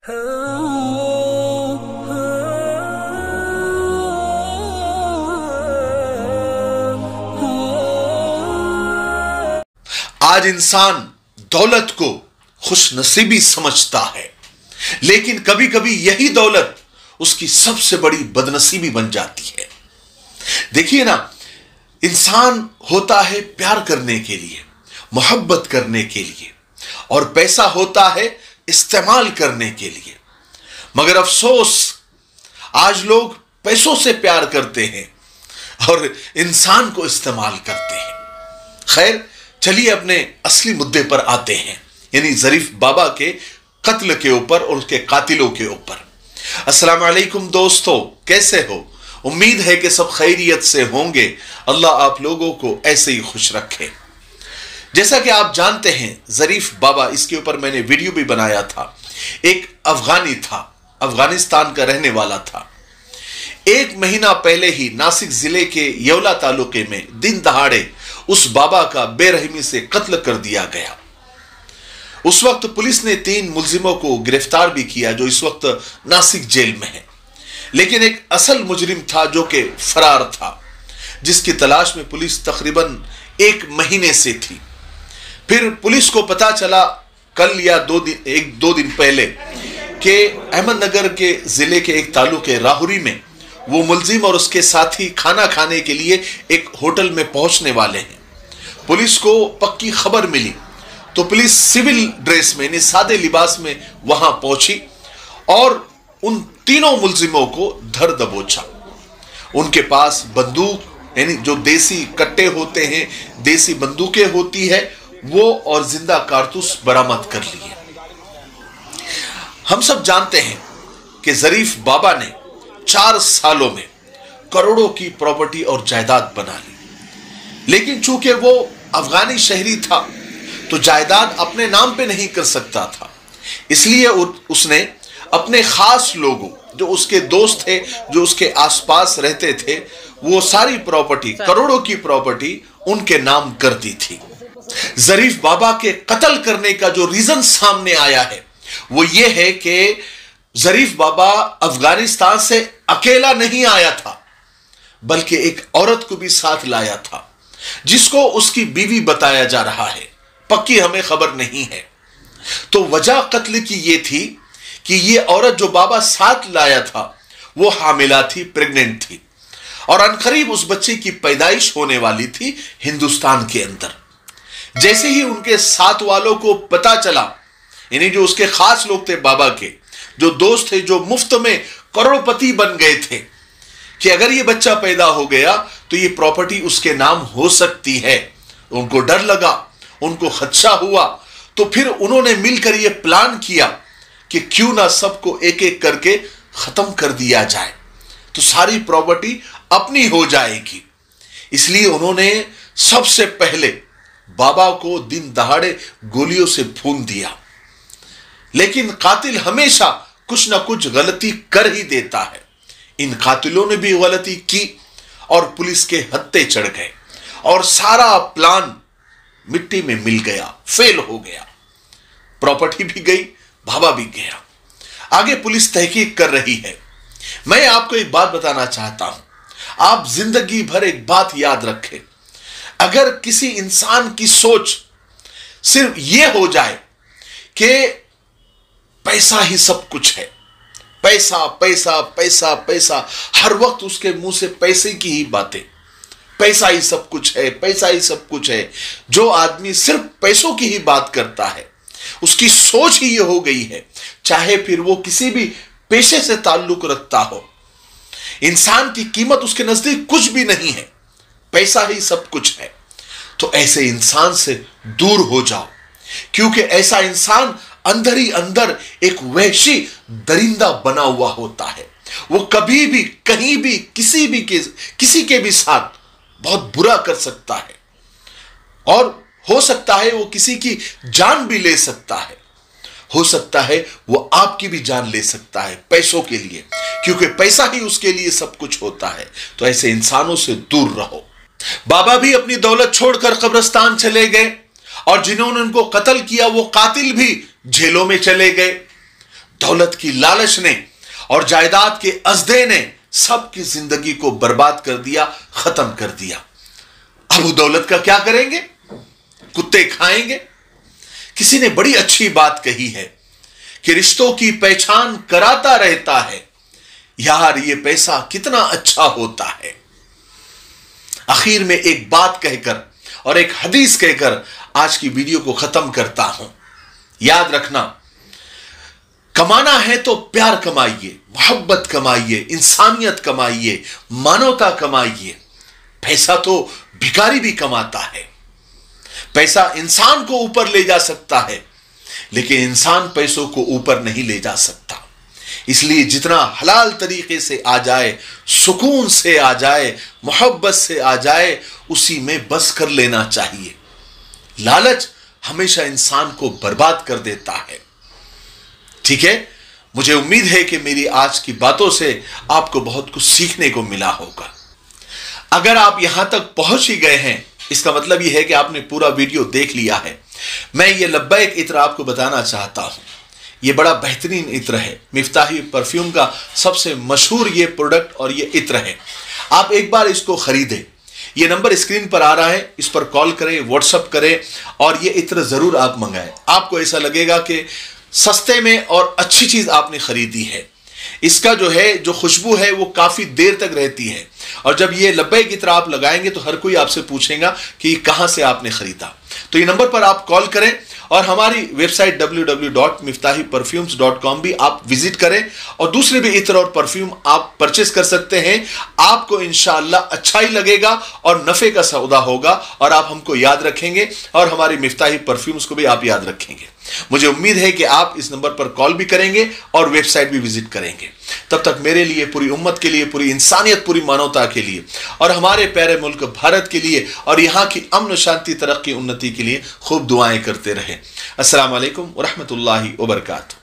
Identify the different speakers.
Speaker 1: आज इंसान दौलत को खुशनसीबी समझता है, लेकिन कभी कभी यही दौलत उसकी सबसे बड़ी बदनसीबी बन जाती है। देखिए ना, इंसान होता है प्यार करने के लिए, मोहब्बत करने के लिए, और पैसा होता है इस्तेमाल करने के लिए। मगर अफसोस, आज लोग पैसों से प्यार करते हैं और इंसान को इस्तेमाल करते हैं। खैर, चलिए अपने असली मुद्दे पर आते हैं, यानी जरीफ बाबा के कत्ल के ऊपर और उसके कातिलों के ऊपर। अस्सलाम वालेकुम दोस्तों, कैसे हो? उम्मीद है कि सब खैरियत से होंगे। अल्लाह आप लोगों को ऐसे ही खुश रखे। जैसा कि आप जानते हैं, जरीफ बाबा, इसके ऊपर मैंने वीडियो भी बनाया था। एक अफगानी था, अफगानिस्तान का रहने वाला था। 1 महीना पहले ही नासिक जिले के येवला तालुके में दिन दहाड़े उस बाबा का बेरहमी से कत्ल कर दिया गया। उस वक्त पुलिस ने 3 मुलजिमों को गिरफ्तार भी किया जो इस वक्त नासिक जेल में है, लेकिन एक असल मुजरिम था जो कि फरार था, जिसकी तलाश में पुलिस तकरीबन 1 महीने से थी। फिर पुलिस को पता चला कल या 2 दिन पहले कि अहमदनगर के जिले के एक तालुके राहुरी में वो मुलजिम और उसके साथी खाना खाने के लिए एक होटल में पहुंचने वाले हैं। पुलिस को पक्की खबर मिली तो पुलिस सिविल ड्रेस में, यानी सादे लिबास में वहां पहुंची और उन तीनों मुलजिमों को धर दबोचा। उनके पास बंदूक, यानी जो देसी कट्टे होते हैं, देसी बंदूकें होती है, वो और जिंदा कारतूस बरामद कर लिए। हम सब जानते हैं कि जरीफ बाबा ने 4 सालों में करोड़ों की प्रॉपर्टी और जायदाद बना ली, लेकिन चूंकि वो अफगानी शहरी था तो जायदाद अपने नाम पे नहीं कर सकता था। इसलिए उसने अपने खास लोगों, जो उसके दोस्त थे, जो उसके आसपास रहते थे, वो सारी प्रॉपर्टी, करोड़ों की प्रॉपर्टी उनके नाम कर दी थी। जरीफ बाबा के कत्ल करने का जो रीजन सामने आया है वो ये है कि जरीफ बाबा अफगानिस्तान से अकेला नहीं आया था, बल्कि एक औरत को भी साथ लाया था, जिसको उसकी बीवी बताया जा रहा है। पक्की हमें खबर नहीं है। तो वजह कत्ल की ये थी कि ये औरत जो बाबा साथ लाया था वो हामिला थी, प्रेग्नेंट थी, और अनकरीब उस बच्चे की पैदाइश होने वाली थी हिंदुस्तान के अंदर। जैसे ही उनके साथ वालों को पता चला, यानी जो उसके खास लोग थे बाबा के, जो दोस्त थे, जो मुफ्त में करोड़पति बन गए थे, कि अगर ये बच्चा पैदा हो गया तो ये प्रॉपर्टी उसके नाम हो सकती है। उनको डर लगा, उनको खदशा हुआ, तो फिर उन्होंने मिलकर ये प्लान किया कि क्यों ना सबको एक एक करके खत्म कर दिया जाए, तो सारी प्रॉपर्टी अपनी हो जाएगी। इसलिए उन्होंने सबसे पहले बाबा को दिन दहाड़े गोलियों से भून दिया। लेकिन कातिल हमेशा कुछ ना कुछ गलती कर ही देता है। इन कातिलों ने भी गलती की और पुलिस के हत्थे चढ़ गए और सारा प्लान मिट्टी में मिल गया, फेल हो गया। प्रॉपर्टी भी गई, बाबा भी गया। आगे पुलिस तहकीक कर रही है। मैं आपको एक बात बताना चाहता हूं, आप जिंदगी भर एक बात याद रखें, अगर किसी इंसान की सोच सिर्फ यह हो जाए कि पैसा ही सब कुछ है, पैसा पैसा पैसा पैसा, हर वक्त उसके मुंह से पैसे की ही बातें, पैसा ही सब कुछ है, पैसा ही सब कुछ है, जो आदमी सिर्फ पैसों की ही बात करता है, उसकी सोच ही ये हो गई है, चाहे फिर वो किसी भी पेशे से ताल्लुक रखता हो, इंसान की कीमत उसके नजदीक कुछ भी नहीं है, पैसा ही सब कुछ है, तो ऐसे इंसान से दूर हो जाओ। क्योंकि ऐसा इंसान अंदर ही अंदर एक वहशी दरिंदा बना हुआ होता है। वो कभी भी, कहीं भी, किसी के भी साथ बहुत बुरा कर सकता है, और हो सकता है वो किसी की जान भी ले सकता है, हो सकता है वो आपकी भी जान ले सकता है पैसों के लिए, क्योंकि पैसा ही उसके लिए सब कुछ होता है। तो ऐसे इंसानों से दूर रहो। बाबा भी अपनी दौलत छोड़कर कब्रिस्तान चले गए और जिन्होंने उनको कत्ल किया वो कातिल भी जेलों में चले गए। दौलत की लालच ने और जायदाद के अज़दे ने सबकी जिंदगी को बर्बाद कर दिया, खत्म कर दिया। अब वो दौलत का क्या करेंगे? कुत्ते खाएंगे। किसी ने बड़ी अच्छी बात कही है कि रिश्तों की पहचान कराता रहता है, यार ये पैसा कितना अच्छा होता है। आखिर में एक बात कहकर और एक हदीस कहकर आज की वीडियो को खत्म करता हूं। याद रखना, कमाना है तो प्यार कमाइए, मोहब्बत कमाइए, इंसानियत कमाइए, मानवता कमाइए। पैसा तो भिखारी भी कमाता है। पैसा इंसान को ऊपर ले जा सकता है, लेकिन इंसान पैसों को ऊपर नहीं ले जा सकता। इसलिए जितना हलाल तरीके से आ जाए, सुकून से आ जाए, मोहब्बत से आ जाए, उसी में बस कर लेना चाहिए। लालच हमेशा इंसान को बर्बाद कर देता है। ठीक है, मुझे उम्मीद है कि मेरी आज की बातों से आपको बहुत कुछ सीखने को मिला होगा। अगर आप यहां तक पहुंच ही गए हैं, इसका मतलब यह है कि आपने पूरा वीडियो देख लिया है। मैं ये लब्बैक इत्र आपको बताना चाहता हूं। ये बड़ा बेहतरीन इत्र है, मिफ्ताही परफ्यूम का सबसे मशहूर ये प्रोडक्ट और ये इत्र है। आप एक बार इसको खरीदें। ये नंबर स्क्रीन पर आ रहा है, इस पर कॉल करें, व्हाट्सएप करें और ये इत्र जरूर आप मंगाएं। आपको ऐसा लगेगा कि सस्ते में और अच्छी चीज आपने खरीदी है। इसका जो खुशबू है वो काफी देर तक रहती है, और जब ये लब्बैक इत्र आप लगाएंगे तो हर कोई आपसे पूछेगा कि कहां से आपने खरीदा। तो ये नंबर पर आप कॉल करें और हमारी वेबसाइट www.miftahperfumes.com भी आप विजिट करें और दूसरे भी इत्र और परफ्यूम आप परचेस कर सकते हैं। आपको इंशाअल्लाह अच्छा ही लगेगा और नफे का सौदा होगा, और आप हमको याद रखेंगे और हमारी मिफ्ताही परफ्यूम्स को भी आप याद रखेंगे। मुझे उम्मीद है कि आप इस नंबर पर कॉल भी करेंगे और वेबसाइट भी विजिट करेंगे। तब तक मेरे लिए, पूरी उम्मत के लिए, पूरी इंसानियत, पूरी मानवता के लिए और हमारे प्यारे मुल्क भारत के लिए और यहाँ की अमन, शांति, तरक्की, उन्नति के लिए खूब दुआएं करते रहें। अस्सलाम वालेकुम व रहमतुल्लाहि व बरकातहू।